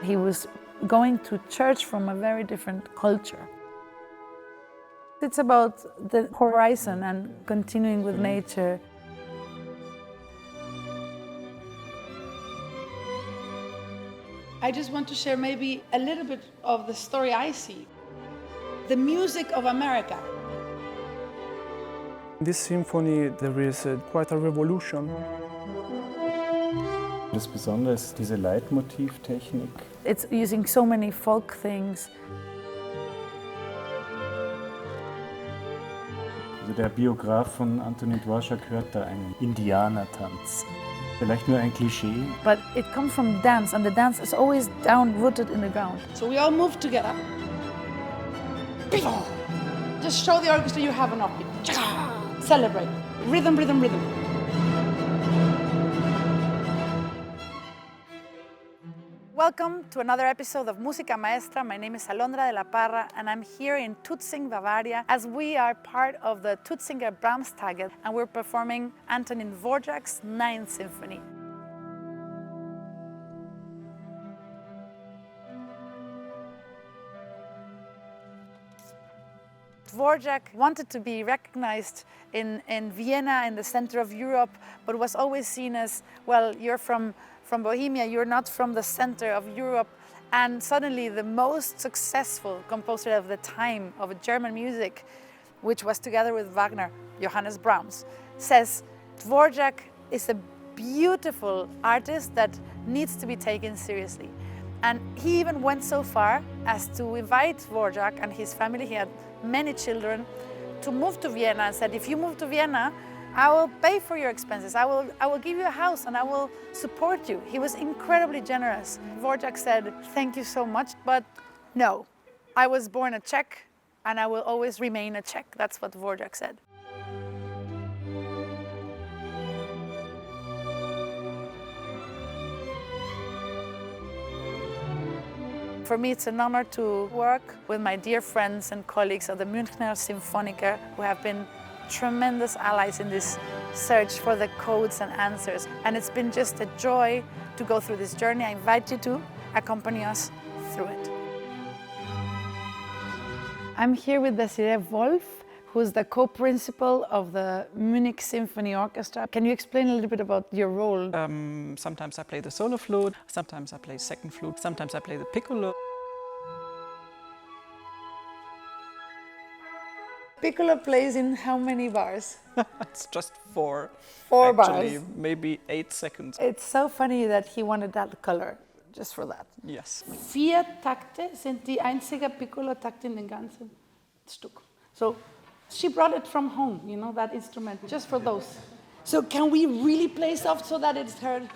He was going to church from a very different culture. It's about the horizon and continuing with nature. I just want to share maybe a little bit of the story I see. The music of America. In this symphony there is quite a revolution. Das Besondere ist diese Leitmotivtechnik. It's using so many folk things. Also der Biograf von Antonín Dvořák hört da einen Indianertanz. Vielleicht nur ein Klischee. But it comes from dance, and the dance is always down rooted in the ground. So we all move together. Just show the orchestra you have an offbeat. Celebrate. Rhythm, rhythm, rhythm. Welcome to another episode of Música Maestra. My name is Alondra de la Parra, and I'm here in Tutzing, Bavaria, as we are part of the Tutzing Brahmstage, and we're performing Antonín Dvořák's 9th Symphony. Dvořák wanted to be recognized in Vienna, in the center of Europe, but was always seen as, well, you're from Bohemia, you're not from the center of Europe. And suddenly the most successful composer of the time of German music, which was together with Wagner, Johannes Brahms, says Dvořák is a beautiful artist that needs to be taken seriously. And he even went so far as to invite Dvořák and his family, he had many children, to move to Vienna, and said, if you move to Vienna, I will pay for your expenses. I will give you a house and I will support you. He was incredibly generous. Dvořák said, thank you so much, but no. I was born a Czech and I will always remain a Czech. That's what Dvořák said. For me, it's an honor to work with my dear friends and colleagues of the Münchner Sinfoniker, who have been tremendous allies in this search for the codes and answers. And it's been just a joy to go through this journey. I invite you to accompany us through it. I'm here with Desirée Wolff, who's the co-principal of the Munich Symphony Orchestra. Can you explain a little bit about your role? Sometimes I play the solo flute, sometimes I play second flute, sometimes I play the piccolo. Piccolo plays in how many bars? It's just four. Four actually, bars. Maybe 8 seconds. It's so funny that he wanted that color, just for that. Yes. 4 Takte sind die einzige Piccolo-Takte in dem ganzen Stück. So she brought it from home, you know, that instrument, just for those. So can we really play soft so that it's heard?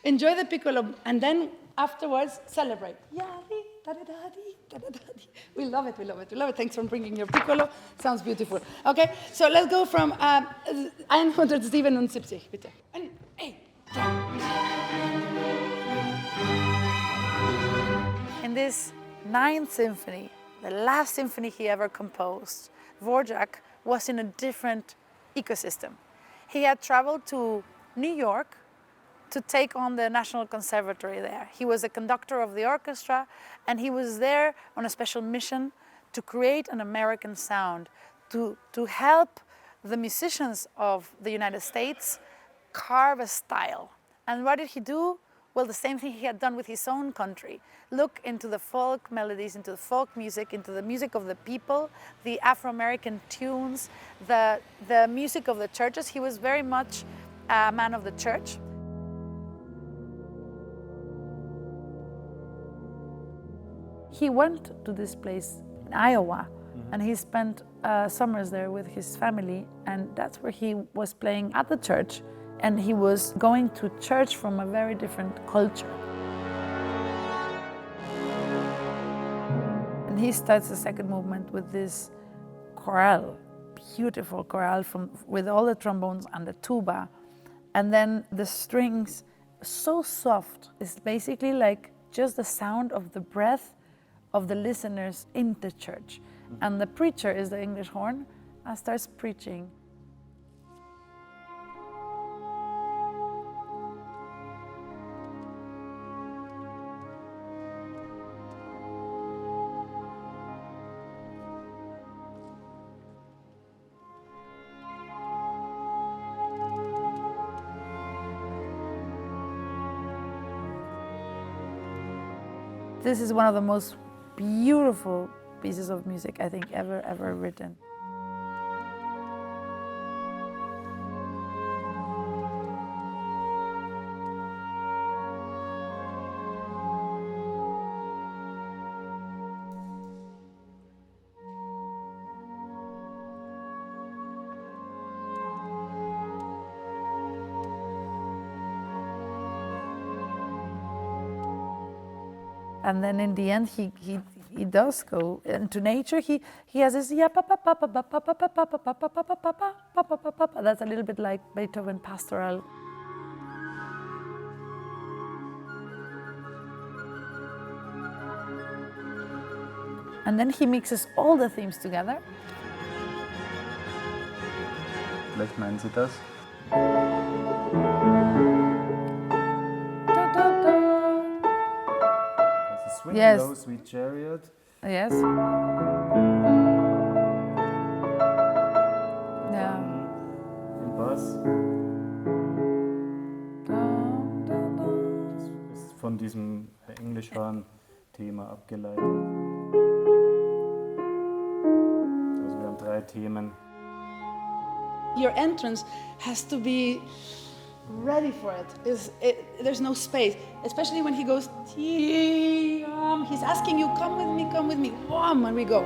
Enjoy the piccolo, and then afterwards celebrate. We love it, we love it, we love it. Thanks for bringing your piccolo. Sounds beautiful. Okay, so let's go from 177, bitte. In this 9th symphony, the last symphony he ever composed, Dvořák was in a different ecosystem. He had traveled to New York to take on the National Conservatory there. He was a conductor of the orchestra, and he was there on a special mission to create an American sound, to help the musicians of the United States carve a style. And what did he do? Well, the same thing he had done with his own country. Look into the folk melodies, into the folk music, into the music of the people, the Afro-American tunes, the music of the churches. He was very much a man of the church. He went to this place in Iowa, and he spent summers there with his family, and that's where he was playing at the church, and he was going to church from a very different culture. And he starts the second movement with this chorale, beautiful chorale with all the trombones and the tuba, and then the strings, so soft. It's basically like just the sound of the breath of the listeners in the church. And the preacher is the English horn and starts preaching. This is one of the most beautiful pieces of music I think ever written. And then in the end, he does go into nature. He has this yeah pa pa pa pa pa pa pa pa pa pa pa pa pa pa pa pa pa. That's a little bit like Beethoven pastoral. And then he mixes all the themes together. Vielleicht meinen Sie das? Swing Yes. Low, Sweet Chariot. Yes. Yeah. Im Bass. Das ist von diesem Englischhorn-Thema abgeleitet. Also wir haben 3 Themen. Your entrance has to be ready for it. There's no space, especially when he goes, he's asking you, come with me, wham, and we go.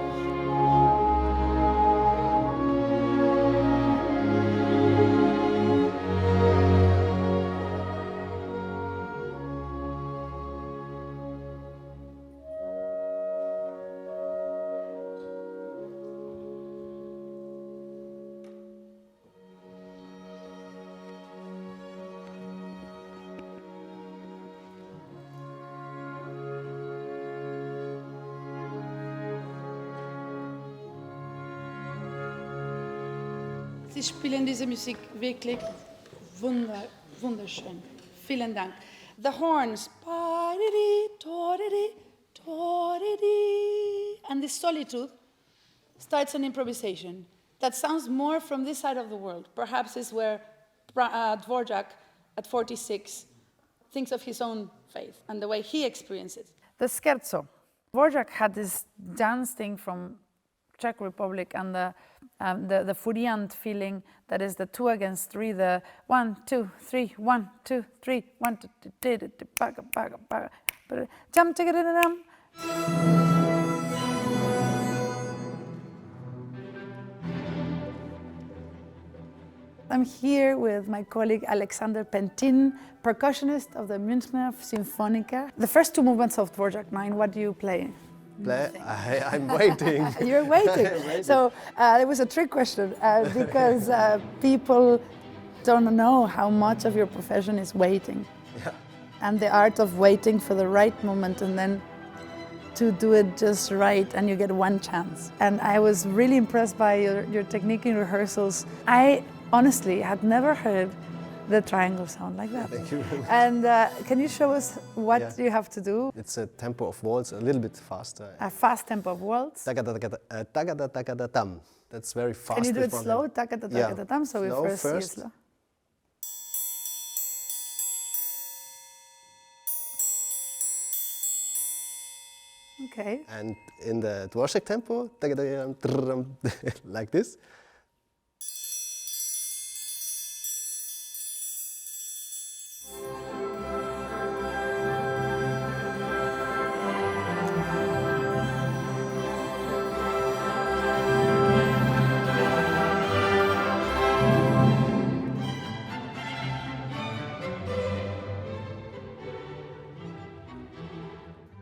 Sie spielen diese Musik wirklich wunderschön. Vielen Dank. The horns, and the solitude starts an improvisation that sounds more from this side of the world. Perhaps is where Dvořák, at 46, thinks of his own faith and the way he experiences it. The scherzo. Dvořák had this dance thing from Czech Republic and the furiant feeling that is the 2 against 3, the 1, 2, 3, 1, 2, 3, 1, 2, 3, jump, I'm here with my colleague Alexander Penthin, percussionist of the Münchner Sinfonica. The first 2 movements of Dvořák 9, what do you play? I'm waiting. You're waiting. So it was a trick question because people don't know how much of your profession is waiting. Yeah. And the art of waiting for the right moment and then to do it just right and you get one chance. And I was really impressed by your technique in rehearsals. I honestly had never heard the triangle sound like that. Thank you. And can you show us what you have to do? It's a tempo of waltz, a little bit faster. A fast tempo of waltz. Tagada-tagada-tam. That's very fast. Can you do it front slow? end. Tagada-tagada-tam. So we Slow first see it first. slow. Okay. And in the Dvořák tempo, like this.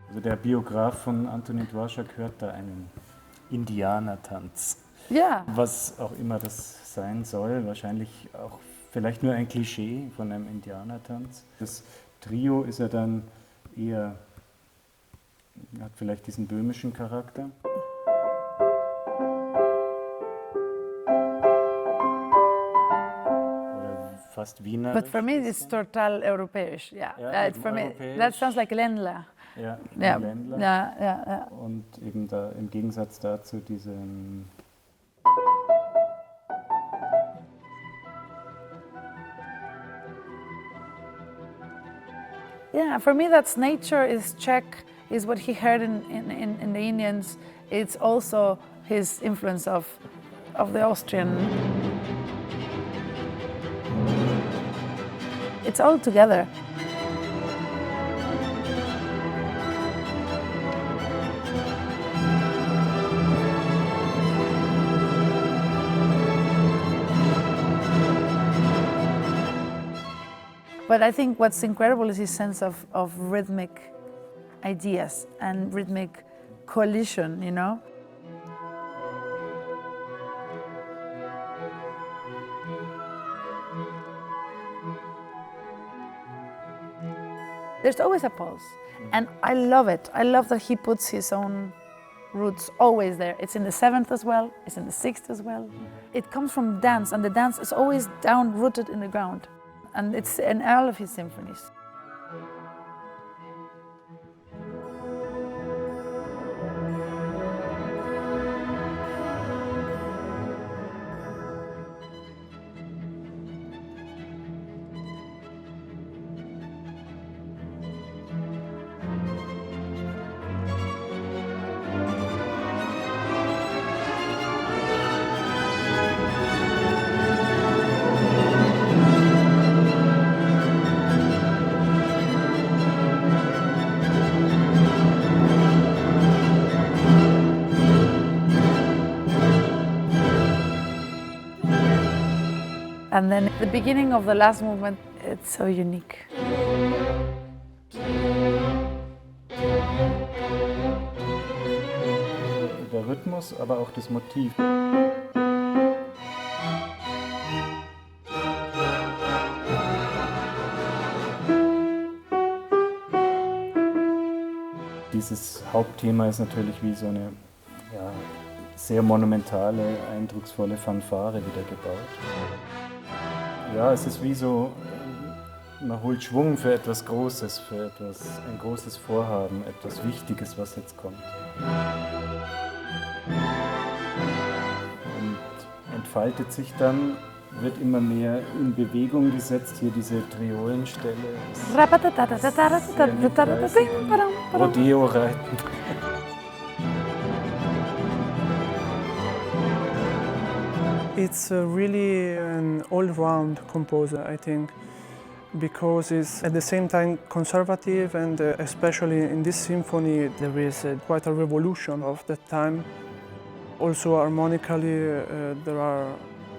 Also der Biograf von Antonín Dvořák hört da einen Indianertanz. Ja. Was auch immer das sein soll, wahrscheinlich auch vielleicht nur ein Klischee von einem Indianertanz. Das Trio ist ja dann eher, hat vielleicht diesen böhmischen Charakter. Oder fast Wiener. But for me, it's total europäisch. Yeah. For me, that sounds like Ländler. Ja, Ja. Ländler. Ja. Und eben da im Gegensatz dazu diesen Yeah, for me, that's nature is Czech is what he heard in the Indians. It's also his influence of the Austrian. It's all together. But I think what's incredible is his sense of rhythmic ideas and rhythmic coalition, you know? There's always a pulse, and I love it. I love that he puts his own roots always there. It's in the 7th as well, it's in the 6th as well. It comes from dance, and the dance is always down-rooted in the ground. And it's in all of his symphonies. And then the beginning of the last movement, it's so unique. Der Rhythmus, aber auch das Motiv. Dieses Hauptthema ist natürlich wie so eine sehr monumentale, eindrucksvolle Fanfare wieder gebaut. Ja, es ist wie so, man holt Schwung für etwas Großes, für ein großes Vorhaben, etwas Wichtiges, was jetzt kommt. Und entfaltet sich dann, wird immer mehr in Bewegung gesetzt, hier diese Triolenstelle. Rodeo reiten. It's really an all-round composer, I think, because it's at the same time conservative, and especially in this symphony there is quite a revolution of that time. Also harmonically there are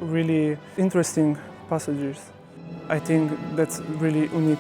really interesting passages. I think that's really unique.